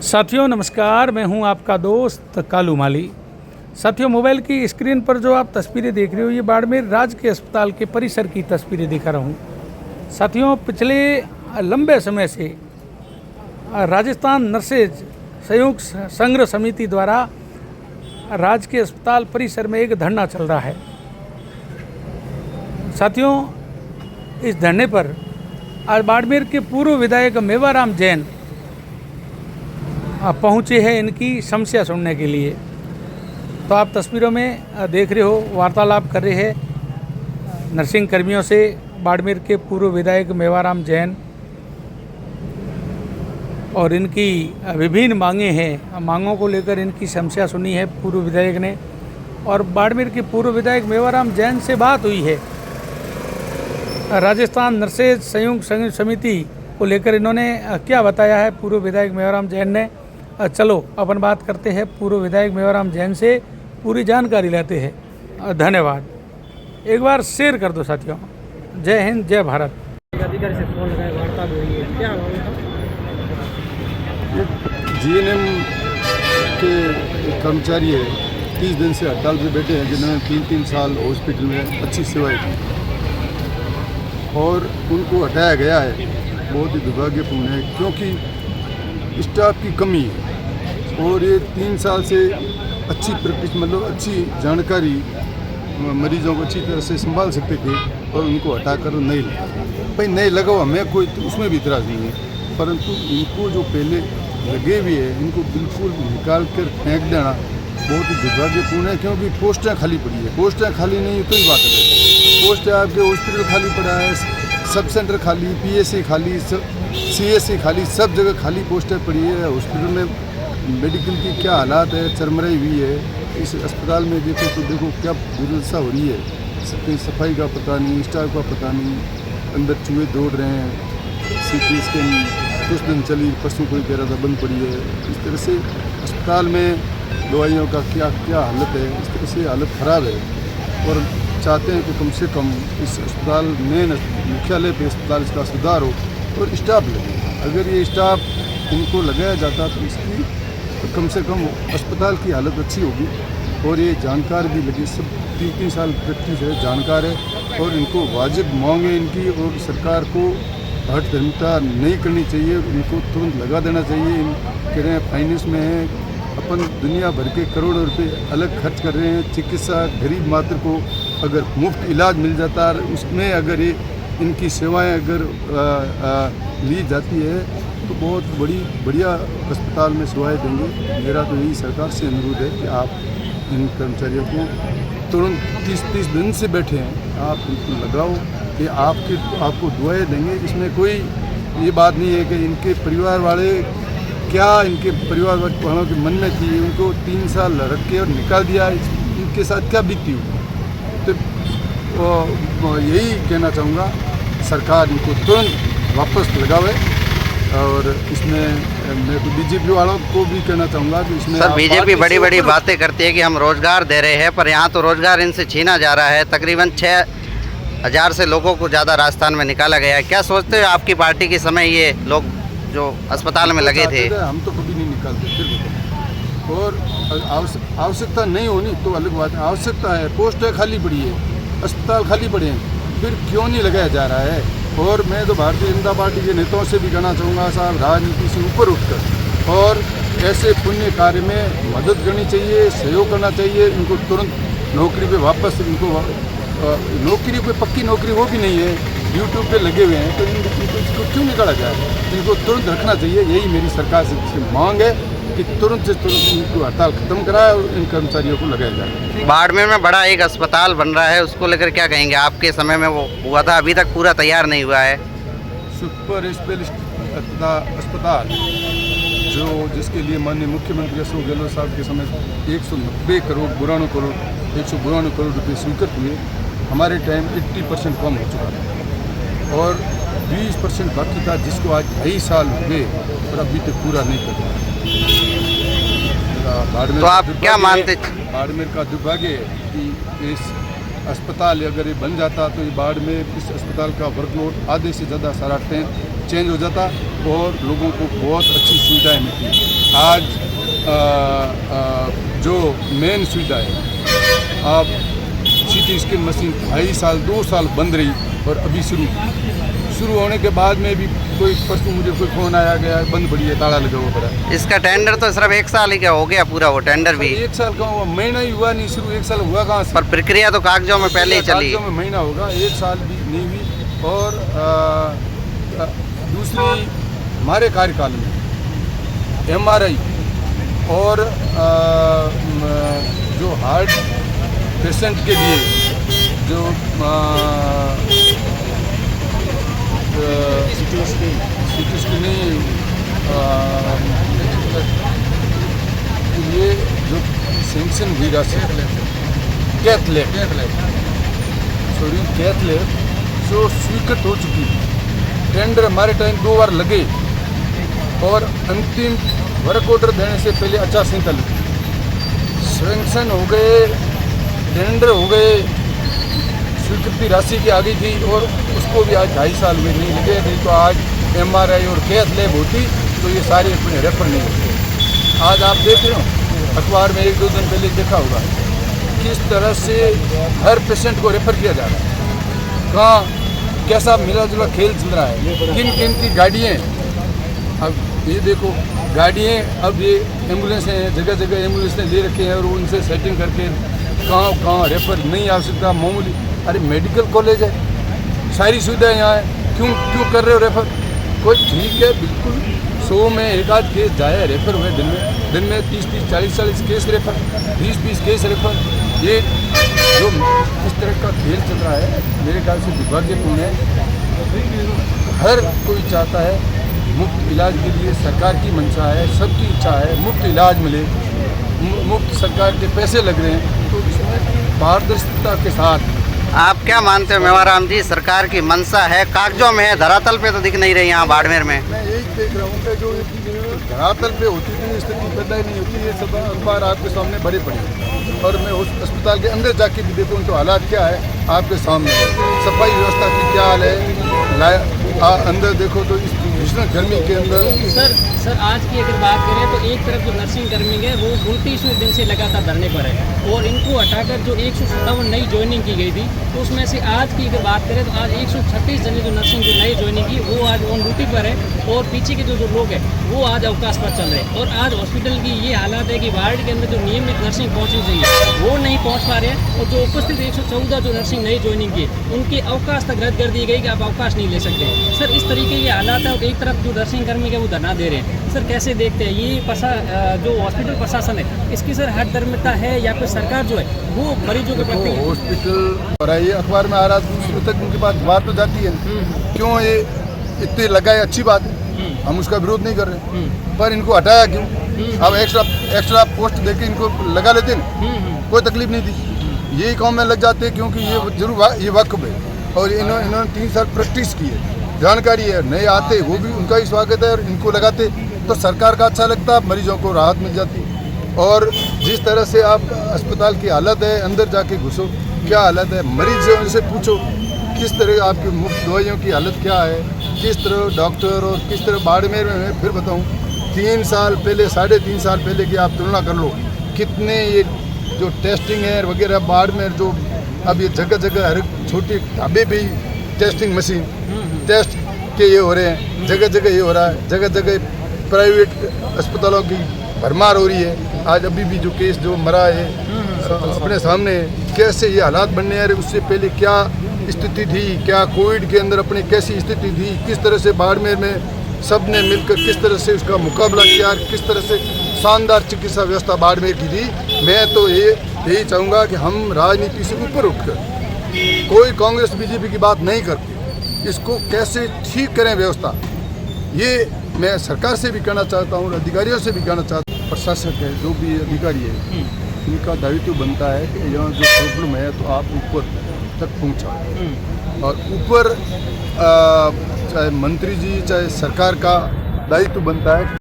साथियों नमस्कार, मैं हूं आपका दोस्त कालू माली। साथियों, मोबाइल की स्क्रीन पर जो आप तस्वीरें देख रहे हो ये बाड़मेर राजकीय अस्पताल के परिसर की तस्वीरें दिखा रहा हूं। साथियों, पिछले लंबे समय से राजस्थान नर्सेज संयुक्त संघ समिति द्वारा राजकीय अस्पताल परिसर में एक धरना चल रहा है। साथियों, इस धरने पर आज बाड़मेर के पूर्व विधायक मेवाराम जैन पहुँचे हैं इनकी समस्या सुनने के लिए। तो आप तस्वीरों में देख रहे हो, वार्तालाप कर रहे हैं नर्सिंग कर्मियों से बाड़मेर के पूर्व विधायक मेवाराम जैन, और इनकी विभिन्न मांगें हैं। मांगों को लेकर इनकी समस्या सुनी है पूर्व विधायक ने, और बाड़मेर के पूर्व विधायक मेवाराम जैन से बात हुई है राजस्थान नर्सेज संयुक्त संघ समिति को लेकर। इन्होंने क्या बताया है पूर्व विधायक मेवाराम जैन ने, चलो अपन बात करते हैं पूर्व विधायक मेवाराम जैन से, पूरी जानकारी लेते हैं। धन्यवाद। एक बार शेयर कर दो साथियों। जय हिंद, जय भारत। अधिकारी से फोन लगाए, वार्ता हुई है, क्या जीएनएम के कर्मचारी है 30 दिन से हड़ताल पे बैठे हैं, जिन्होंने 3-3 साल हॉस्पिटल में अच्छी सेवाएं दी और उनको हटाया गया है। बहुत ही दुर्भाग्यपूर्ण है, क्योंकि स्टाफ की कमी है और ये 3 साल से अच्छी प्रैक्टिस मतलब अच्छी जानकारी मरीजों को अच्छी तरह से संभाल सकते थे और उनको हटाकर नहीं लगा। भाई नहीं लगा हुआ, हमें कोई तो उसमें भी इतराज़ नहीं है, परंतु इनको जो पहले लगे हुए हैं इनको बिल्कुल निकाल कर फेंक देना बहुत ही दुर्भाग्यपूर्ण है, क्योंकि पोस्टें खाली पड़ी है। पोस्टें खाली नहीं तो ही बात है, पोस्टें आपके हॉस्पिटल खाली पड़ा है, सब सेंटर खाली, पीएससी खाली, सीएससी खाली, सब जगह खाली पोस्टें पड़ी है। हॉस्पिटल में मेडिकल की क्या हालात है, चरमराई हुई है। इस अस्पताल में देखो तो देखो क्या दुर्दशा हो रही है, कहीं सफाई का पता नहीं, स्टाफ का पता नहीं, अंदर चूहे दौड़ रहे हैं। सीटी स्कैन कुछ दिन चली, परसों कोई कह रहा था बंद पड़ी है। इस तरह से अस्पताल में दवाइयों का क्या क्या हालत है, इस तरह से हालत ख़राब है। और चाहते हैं कि कम से कम इस अस्पताल में मुख्यालय पे अस्पताल इसका सुधार हो और स्टाफ लगे। अगर ये स्टाफ इनको लगाया जाता तो इसकी तो कम से कम अस्पताल की हालत अच्छी होगी। और ये जानकार भी लगे, सब 3-3 साल प्रैक्टिस है, जानकार है, और इनको वाजिब मांग है इनकी। और सरकार को हठधर्मिता नहीं करनी चाहिए, इनको तुरंत लगा देना चाहिए। कह रहे हैं फाइनेंस में है, अपन दुनिया भर के करोड़ों रुपए अलग खर्च कर रहे हैं। चिकित्सा गरीब मात्र को अगर मुफ्त इलाज मिल जाता है, उसमें अगर ये इनकी सेवाएं अगर ली जाती है तो बहुत बढ़िया अस्पताल में सेवाएं देंगे। मेरा तो यही सरकार से अनुरोध है कि आप इन कर्मचारियों को तुरंत 30 दिन से बैठे हैं, आप इनको लगाओ कि आपको दुआएं देंगे। इसमें कोई ये बात नहीं है कि इनके परिवार वाले क्या इनके परिवार वालों के मन में थी, उनको 3 साल रख के और निकाल दिया, इनके साथ क्या बीती हुई। तो यही कहना चाहूँगा, सरकार इनको तुरंत वापस लगावे। और इसमें मैं तो बीजेपी वालों को भी कहना चाहूँगा कि इसमें सर बीजेपी बड़ी बड़ी बातें करती है कि हम रोज़गार दे रहे हैं, पर यहाँ तो रोज़गार इनसे छीना जा रहा है। तकरीबन 6,000 से लोगों को ज़्यादा राजस्थान में निकाला गया है। क्या सोचते हो आपकी पार्टी के समय ये लोग जो अस्पताल में लगे थे? हम तो कभी नहीं निकालते, फिर बताओ। और आवश्यकता नहीं होनी तो अलग बात है, आवश्यकता है, पोस्टें खाली पड़ी है, अस्पताल खाली पड़े हैं, फिर क्यों नहीं लगाया जा रहा है। और मैं तो भारतीय जनता पार्टी के नेताओं से भी कहना चाहूँगा, साहब राजनीति से ऊपर उठकर और ऐसे पुण्य कार्य में मदद करनी चाहिए, सहयोग करना चाहिए। इनको तुरंत नौकरी पे वापस, इनको नौकरी पे पक्की नौकरी वो भी नहीं है, यूट्यूब पे लगे हुए हैं, तो इनको क्यों निकाला जाए? इनको तुरंत रखना चाहिए। यही मेरी सरकार से मांग है कि तुरंत से तुरंत इनको हड़ताल खत्म कराए और इन कर्मचारियों को लगाया जाए। बाड़मेर में बड़ा एक अस्पताल बन रहा है, उसको लेकर क्या कहेंगे? आपके समय में वो हुआ था, अभी तक पूरा तैयार नहीं हुआ है। सुपर स्पेशलिस्ट अस्पताल जो जिसके लिए माननीय मुख्यमंत्री अशोक गहलोत साहब के समय 192 करोड़ रुपये स्वीकृत हुए। हमारे टाइम 80% कम हो चुका था और 20% बाकी था, जिसको आज 2.5 साल हुए और अभी तक पूरा नहीं कर पाया। तो आप क्या मानते? बाड़मेर का दुर्भाग्य है कि इस अस्पताल अगर ये बन जाता तो ये बाड़मेर इस अस्पताल का वर्कलोड आधे से ज़्यादा सारा चेंज हो जाता और लोगों को बहुत अच्छी सुविधाएं मिलती। आज जो मेन सुविधा है, आप सीटी स्कैन मशीन 2.5 साल बंद रही और अभी शुरू होने के बाद में भी कोई परसों मुझे कोई फ़ोन आया गया बंद पड़ी है, ताला लगा हुआ पड़ा। इसका टेंडर तो सिर्फ 1 साल ही का हो गया पूरा, वो टेंडर भी 1 साल का हुआ, महीना ही हुआ नहीं शुरू, 1 साल हुआ कहाँ से? पर प्रक्रिया तो कागजों में पहले ही चली। कागजों में महीना होगा, 1 साल भी नहीं हुई। और दूसरी, हमारे कार्यकाल में MRI और जो हार्ट पेशेंट के लिए जो सीटी स्कैन ये जो सेंक्शन हुई राशि कैथ लैब जो स्वीकृत हो चुकी है। टेंडर हमारे टाइम 2 बार लगे और अंतिम वर्क ऑर्डर देने से पहले आचार संहिता लगी, सेंक्शन हो गए, टेंडर हो गए, स्वीकृति राशि की आ गई थी और उसको भी आज 2.5 साल में नहीं लगे। नहीं तो आज MRI और कैथ लैब होती तो ये सारे अपने रेफर नहीं होते। आज आप देख रहे हो अखबार में 1-2 दिन पहले देखा होगा किस तरह से हर पेशेंट को रेफर किया जा रहा है, कहाँ कैसा मिला जुला खेल चल रहा है, किन किन की गाड़ियाँ। अब ये देखो गाड़ियाँ, अब ये एम्बुलेंस हैं, जगह जगह एम्बुलेंस ले रखे हैं और उनसे सेटिंग करके कहाँ रेफर नहीं आ सकता मामूली। अरे मेडिकल कॉलेज है, सारी सुविधाएं यहाँ है, क्यों कर रहे हो रेफर? कोई ठीक है, बिल्कुल 100 में 1-8 केस जाए रेफर हुए, दिन में 30-30, 40-40 केस रेफर, 20-20 केस रेफर। ये जो इस तरह का खेल चल रहा है मेरे ख्याल से दुर्भाग्यपूर्ण है। हर कोई चाहता है मुफ्त इलाज के लिए, सरकार की मंशा है, सबकी इच्छा है मुफ्त इलाज मिले, मुफ्त सरकार के पैसे लग रहे हैं, तो इसमें पारदर्शिता के साथ। आप क्या मानते हो मेवाराम जी, सरकार की मंशा है, कागजों में है, धरातल पे तो दिख नहीं रही यहाँ बाड़मेर में? मैं यही देख रहा हूँ कि जो धरातल पे होती थी स्थिति पैदा ही नहीं होती। ये सब अखबार आपके सामने भरे पड़े हैं और मैं उस अस्पताल के अंदर जाके भी देखूँ तो हालात क्या है आपके सामने है। सफाई व्यवस्था की क्या हाल है, अंदर देखो तो इस भीषण गर्मी के अंदर। सर आज की अगर बात करें तो एक तरफ जो नर्सिंग कर्मी है वो 29वें दिन से लगातार धरने पर है और इनको हटाकर जो 157 नई ज्वाइनिंग की गई थी तो उसमें से आज की अगर बात करें तो आज 136 जने जो नर्सिंग जो नई ज्वाइनिंग की वो आज ऑन ड्यूटी पर है और पीछे के जो लोग हैं वो आज अवकाश पर चल रहे हैं। और आज हॉस्पिटल की ये हालात है कि वार्ड के अंदर जो नियमित नर्सिंग पहुँचनी चाहिए वो नहीं पहुँच पा रहे हैं और जो उपस्थित 114 जो नर्सिंग नई ज्वाइनिंग की उनके अवकाश तक रद्द कर दी गई कि आप अवकाश नहीं ले सकते। सर इस तरीके के हालात है और एक तरफ जो नर्सिंग कर्मी है वो धरना दे रहे हैं। सर कैसे देखते हैं ये जो हॉस्पिटल प्रशासन है इसकी सर हठधर्मिता है या फिर सरकार जो है वो मरीजों के प्रति? हॉस्पिटल और ये अखबार में आ रहा है तक उनके पास बात तो जाती है, क्यों ये इतने लगाए, अच्छी बात है, हम उसका विरोध नहीं कर रहे, पर इनको हटाया क्यों? अब एक्स्ट्रा पोस्ट देके इनको लगा लेते हैं, कोई तकलीफ नहीं थी, यही काम में लग जाते हैं क्योंकि ये जरूर ये वक्फ है और इन्होंने 3 साल प्रैक्टिस की है, जानकारी है, नए आते वो भी उनका ही स्वागत है और इनको लगाते तो सरकार का अच्छा लगता, मरीजों को राहत मिल जाती। और जिस तरह से आप अस्पताल की हालत है, अंदर जाके घुसो क्या हालत है, मरीजों से पूछो किस तरह आपकी मुफ्त दवाइयों की हालत क्या है, किस तरह डॉक्टर और किस तरह बाड़मेर में मैं फिर बताऊं 3 साल पहले 3.5 साल पहले की आप तुलना कर लो कितने ये जो टेस्टिंग है वगैरह बाड़मेर जो अब ये जगह जगह हर छोटे ढाबे पे ही टेस्टिंग मशीन टेस्ट के ये हो रहे हैं, जगह जगह ये हो रहा है, जगह जगह प्राइवेट अस्पतालों की भरमार हो रही है। आज अभी भी जो केस जो मरा है अपने सामने कैसे ये हालात बनने हैं, उससे पहले क्या स्थिति थी, क्या कोविड के अंदर अपनी कैसी स्थिति थी, किस तरह से बाड़मेर में सब ने मिलकर किस तरह से उसका मुकाबला किया, किस तरह से शानदार चिकित्सा व्यवस्था बाड़मेर की थी। मैं तो यही चाहूँगा कि हम राजनीति से ऊपर उठकर कोई कांग्रेस बीजेपी की बात नहीं करते, इसको कैसे ठीक करें व्यवस्था, ये मैं सरकार से भी कहना चाहता हूँ, अधिकारियों से भी कहना चाहता हूँ। प्रशासक है जो भी अधिकारी है इनका दायित्व बनता है कि यहाँ जो प्रॉब्लम है तो आप ऊपर तक पहुँचाओ और ऊपर चाहे मंत्री जी चाहे सरकार का दायित्व बनता है